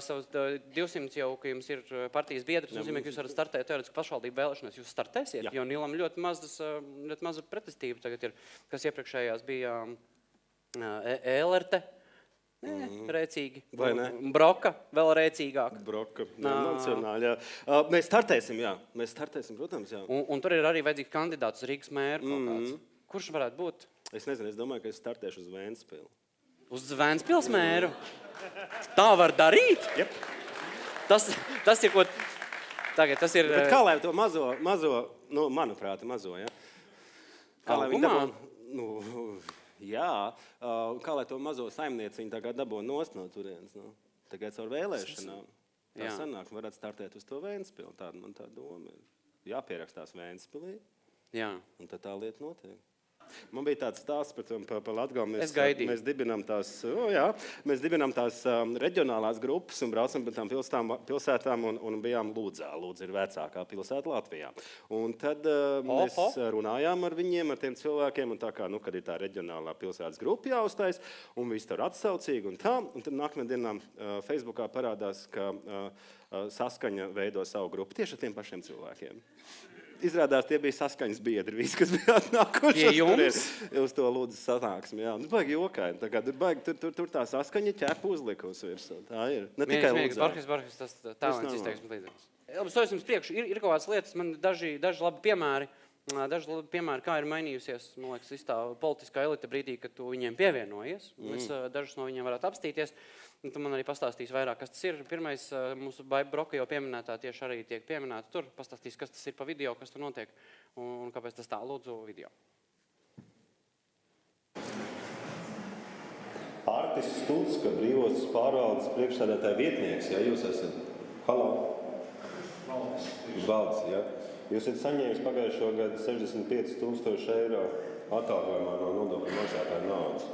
savus 200 jau, ka jums ir partijas biedrs, nozīmē, ka jūs varat startēt teorētiski pašvaldību vēlēšanās, jūs startēsiet, jo Nilam ļoti maza pretestība tagad ir, kas iepriekšējās bija Ēlerte, rēcīgi, Broka, vēl rēcīgāk. Broka, nacionāli, jā. Mēs startēsim, protams, jā. Un tur ir arī vajadzīgi kandidāts uz Rīgas mēru kaut kāds. Kurš varētu būt? Es nezinu, es domāju, ka es startēšu uz Vēnspili. Uz Vēnspils mēru? Tā var darīt? Jep. Tas ir ko... Tagad tas ir... Bet kā lai to mazo, manuprāt, mazo, ja? Kalkumā? Jā, kā lai to mazo saimnieciņu tā kā dabū nost no turienes, Tagad caur vēlēšanām. Tā sanāk, varētu startēt uz to Vēnspili, tāda man tā doma ir. Jāpierakstās Vēnspilī, un tad tā lieta notiek. Man bija tāds stāsts par Latgali. Mēs dibinām tās reģionālās grupas un braucam par tām pilsētām un bijām Lūdzā. Lūdza ir vecākā pilsēta Latvijā. Un tad mēs runājām ar viņiem, ar tiem cilvēkiem, un tā kā, kad ir tā reģionālā pilsētas grupa jāuztais, un viss tur atsaucīgi un tā. Un tad nākamajā dienā Facebookā parādās, ka Saskaņa veido savu grupu tieši ar tiem pašiem cilvēkiem. Izrādās, tie bija saskaņas biedri, visi, kas bija atnākuši uz to Lūdzas sanāksmi. Jā. Baigi jokaini. Tur tā saskaņa ķepu uzlikusi virsū. Tā ir. Ne tikai Lūdzā. Barhis, tas tālēns izteiksmes līdzīgs. Stāsim priekšu. Ir kaut kādas lietas, man daži labi piemēri. Kā ir mainījusies, man liekas, viss tā politiskā elite brīdī, kad tu viņiem pievienojies. Es dažus no viņiem varētu apstīties. Un tu man arī pastāstīs vairāk, kas tas ir. Pirmais, mūsu Baiba Broka jau pieminētā tieši arī tiek pieminēta tur. Pastāstīs, kas tas ir pa video, kas tur notiek un kāpēc tas tā. Lūdzu video. Artis Stulska, Brīvos pārvaldes priekšsēdētāja vietnieks, ja jūs esat? Halo? Valdes, ja? Jūs esat saņēmis pagājušo gadu 65,000 eiro atalgojumā no nodokļu maksātāju naudas.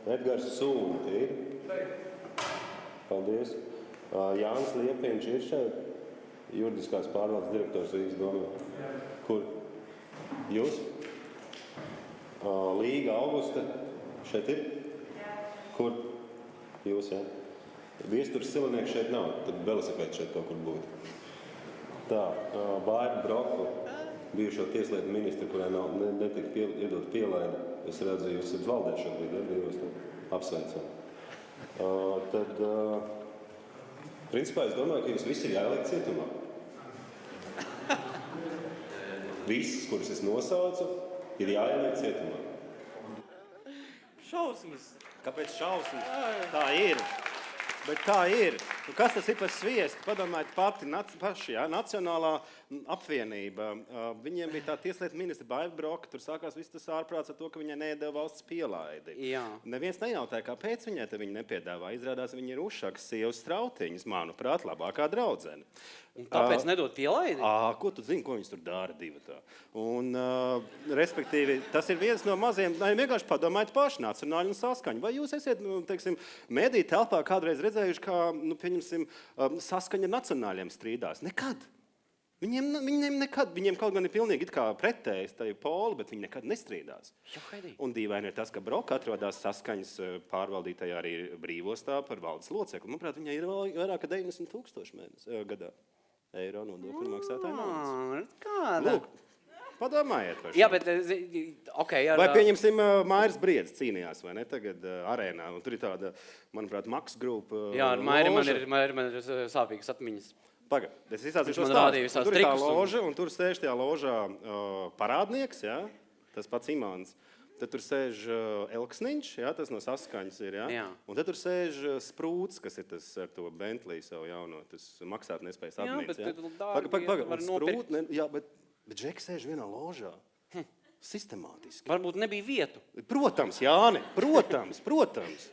Edgars Sūna ir. Paldies. Jānis Liepiņš ir šeit. Juridiskās pārvaldes direktors Rīgas domē. Kur? Jūs? Līga Augusta šeit ir? Kur? Jūs, jā. Viesturs Silinieks šeit nav. Tad velosipēds šeit kaut kur būtu. Tā, Baiba Broku, bijušo tieslietu ministru, kurai netika iedot pielaidi. Es redzu, jūs esat valdē šobrīd, jūs apsveicam. Tad, principā, es domāju, ka jums visi ir jāieliek cietumā. Viss, kurus es nosaucu, ir jāieliek cietumā. Šausmas! Kāpēc šausmas? Tā ir. Bet tā ir. Kas tas ir par sviestu? Padomājiet paši, Nacionālā apvienība. Viņiem bija tā tieslietu ministra Baiba Broka. Tur sākās viss tas ārprāts ar to, ka viņai neiedeva valsts pielaidi. Neviens nejautāja, kāpēc viņai te viņa nepiedāvā. Izrādās, viņa ir Ušakas sievas Strautiņas, manuprāt, labākā draudzene. Un kāpēc nedod pielaidi? Ko tu zini, ko viņas tur dara divatā? Un, respektīvi, tas ir viens no maziem, vienkārši padomājiet paši, Nacionāļi un Saskaņa. Vai jūs esiet, teiksim, mediju telpā kādreiz redzējuši, kā, pieņemsim, Saskaņa Nacionāļiem strīdās? Nekad. Viņiem nekad, viņiem kaut gan ir pilnīgi it kā pretējs tai poli, bet viņi nekad nestrīdās. Un dīvaini ir tas, ka Broka atrodās Saskaņas pārvaldītajā arī Brīvostā par valdes locekli. Manuprāt, viņai ir vairāk 90,000 gadā. Eiro nodokļu maksātāju naudas. Kāda? Lūk, padomājiet par šo. Jā, bet, Vai pieņemsim Mairas Briedis cīnījās, vai ne, tagad arēnā, un tur ir tāda, manuprāt, Max Group Jā, ar Mairi man ir sāpīgas atmiņas. Pagad, es izstāstīšu šo stāstu. Tur ir tā loža, un tur sēž tajā ložā parādnieks, jā, tas pats Imants. Tad tur sēž Elksniņš, jā, tas no Saskaņas ir, jā. Un tad tur sēž Sprūts, kas ir tas ar to Bentley savu jauno, tas maksāt nespējas admīts, jā. Jā, bet Džeki sēž vienā ložā. Sistemātiski. Varbūt nebija vietu. Protams, Jāni, protams.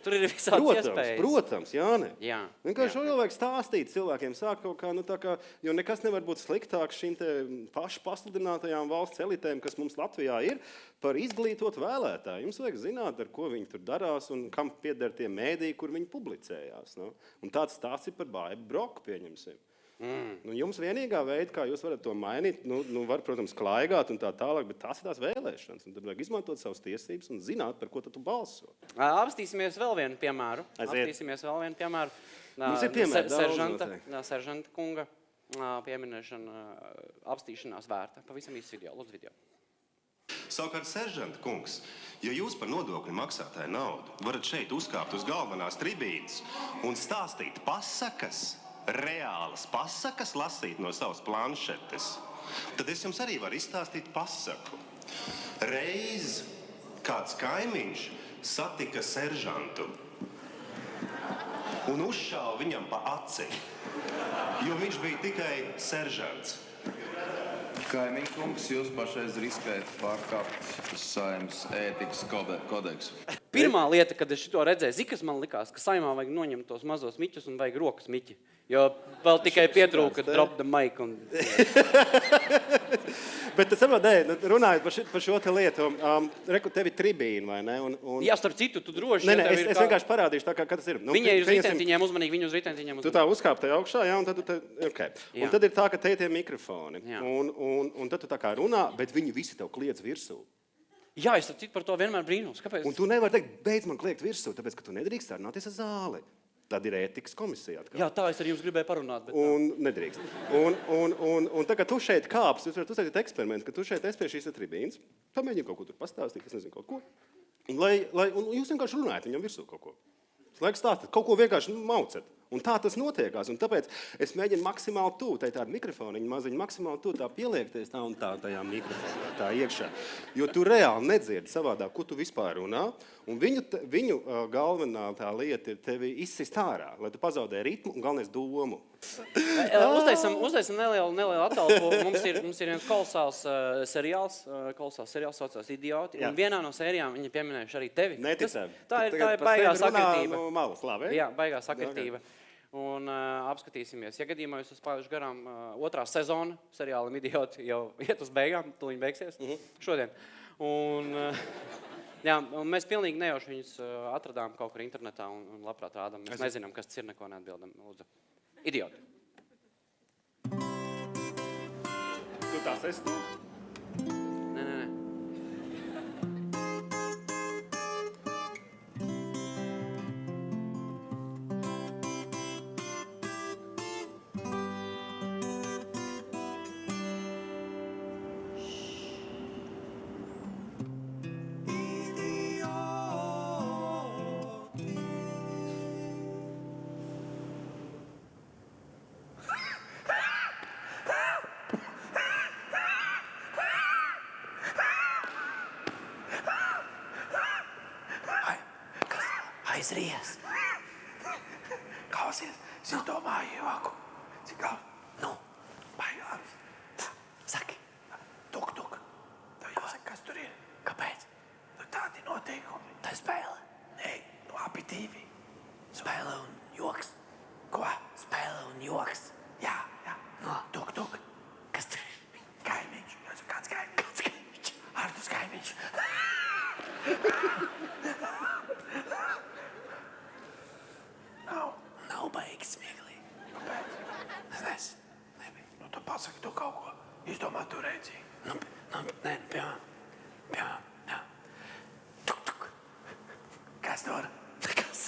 Tur ir visāds iespējas. Protams, Jāni. Jā. Vienkārši jau vajag stāstīt cilvēkiem, sāk kaut kā, tā kā, jo nekas nevar būt sliktāk šīm te paši pasludinātajām valsts elitēm, kas mums Latvijā ir, par izglītot vēlētāju. Jums vajag zināt, ar ko viņi tur darās un kam pieder tie mēdīji, kur viņi publicējās. No? Un tāds stāsts ir par Baibu Broku, pieņemsim. Nu, jums vienīgā veida, kā jūs varat to mainīt, var, protams, klaigāt un tā tālāk, bet tās ir tās vēlēšanas. Un tad vajag izmantot savas tiesības un zināt, par ko tu balso. Apstīsimies vēl vienu piemēru. Mums ir piemēri daudz Seržanta kunga pieminēšana apstīšanās vērta. Pavisam īsts video. Lūdzu video. Savukārt, seržanta kungs, ja jūs par nodokļu maksātāju naudu varat šeit uzkāpt uz galvenās tribīnes un stāstīt pasakas, reālas pasakas, lasīt no savas planšetes, tad es jums arī varu izstāstīt pasaku. Reiz kāds kaimiņš satika seržantu un uzšāva viņam pa aci, jo viņš bija tikai seržants. Kaimiņkungs, jūs pašreiz riskējat pārkāpt Saeimas ētikas kodeksu. Pirmā lieta, kad es šito redzēju, zikas man likās, ka Saeimā vajag noņemt tos mazos miķus un vajag rokas miķi. Jo vēl tikai pietrūka drop the mic. Bet tas runājot par šo te lietu, reku tev ir tribīna, vai ne? Jā, starp citu, tu droši. Es vienkārši parādīšu tā, kā tas ir. Viņai uz ritentiņiem uzmanīgi, viņu uz ritentiņiem uzmanīgi. Tu tā uzkāp tajā augšā, jā, un tad un tad ir tā, ka te ir tie mikrofoni. Un tad tu tā kā runā, bet viņi visi tev kliedz virsū. Jā, es citu par to vienmēr brīnos. Kāpēc? Un tu nevari teikt, beidz man kliegt virsū, tāpēc, ka tu nedrīkst runāties ar zāli. Tad ir ētikas komisija atkal. Jā, tā es ar jums gribēju parunāt. Bet un nedrīkst. Un tā, ka tu šeit kāps, jūs varat uzsākt eksperimentu, ka tu šeit esi pie šīs tribīnes, pamēģini kaut ko tur pastāstīt, es nezinu kaut ko. Un jūs vienkārši runājat viņam virsū kaut ko. Laiks stāstīt, kaut ko vienkārši maucat. Un tā tas notiekās. Un tāpēc es mēģinu maksimāli tuvu, tā ir tāda mikrofoniņa maziņa, maksimāli tuvu tā pieliekties tā un tā tajā mikrofonā, tā iekšā. Jo tu reāli nedzirdi savādā, ko tu vispār runā. Un viņu galvenā tā lieta ir tevi izsist ārā, lai tu pazaudē ritmu un galvenais domu. Uztaisim nelielu attalpu. Mums ir viens kolosāls seriāls saucās Idioti. Un vienā no sērijām viņi pieminējuši arī tevi. Neticami. Tā ir baigā sakritība. No malas, labi. Jā, baigā sakritība. Un apskatīsimies. Ja gadījumā jūs esat pājuši garām otrā sezona seriālam Idioti jau iet uz beigām, tuliņ beigsies šodien. Jā, un mēs pilnīgi nejauši viņus atradām kaut kur internetā un labprāt rādām. Mēs nezinām, kas tas ir, neko neatbildam. Lūdzu. Idioti. Tu tās esi tu? Nē. Aizries. Klausies, es izdomāju joku. Cik gal? Nu, Baigās. saki. Tuk. Tev jāsaka, kas tur ir. Kāpēc? Nu tādi noteikumi. Tā ir spēle. Nē, nu abi divi. Spēle un joks. Ko? Spēle un joks. Jā. No. Tuk. Kas tur ir? Kaimiņš. Jāsaka, kāds kaimiņš? Kāds kaimiņš? Artus kaimiņš. Nav baigi smieklīgi. Kāpēc? Es nezinu. Nu, tu pasaki tu kaut ko. Izdomā tu redzīgi. Piemēram, jā. Tuk. Kas tur? Nekas.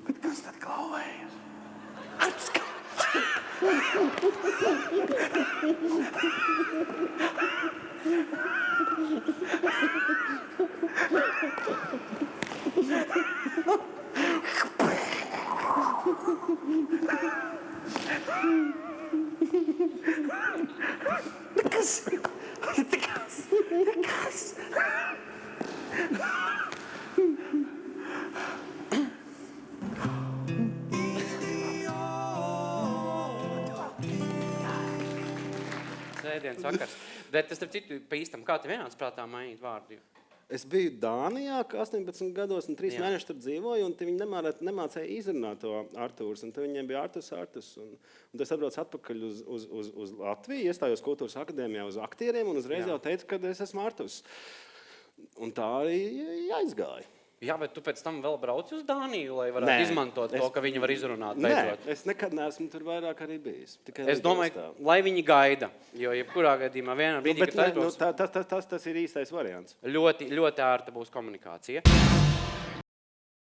Bet kas tad klauvējas? Artus kaimiņš. Nekas. Sēdienas vakars. Bet es starp citu pa īstam, kā tev vienāds prātā mainīt vārdu? Es biju Dānijā, 18 gados, un 3 mēnešus tur dzīvoju, un viņi nemācēja izrunāt to Artūrs, un viņiem bija Artus. Un es atbraucu atpakaļ uz Latviju, iestājos Kultūras akadēmijā uz aktieriem, un uzreiz jau teicu, ka es esmu Artus. Un tā arī aizgāja. Jā, bet tu pēc tam vēl brauci uz Dāniju, lai varētu izmantot to, ka viņi var izrunāt beidzot. Nē, es nekad neesmu tur vairāk arī bijis. Es domāju, lai viņi gaida, jo jebkurā gadījumā vienā brīdī, bet tas ir īstais variants. ļoti ērta būs komunikācija.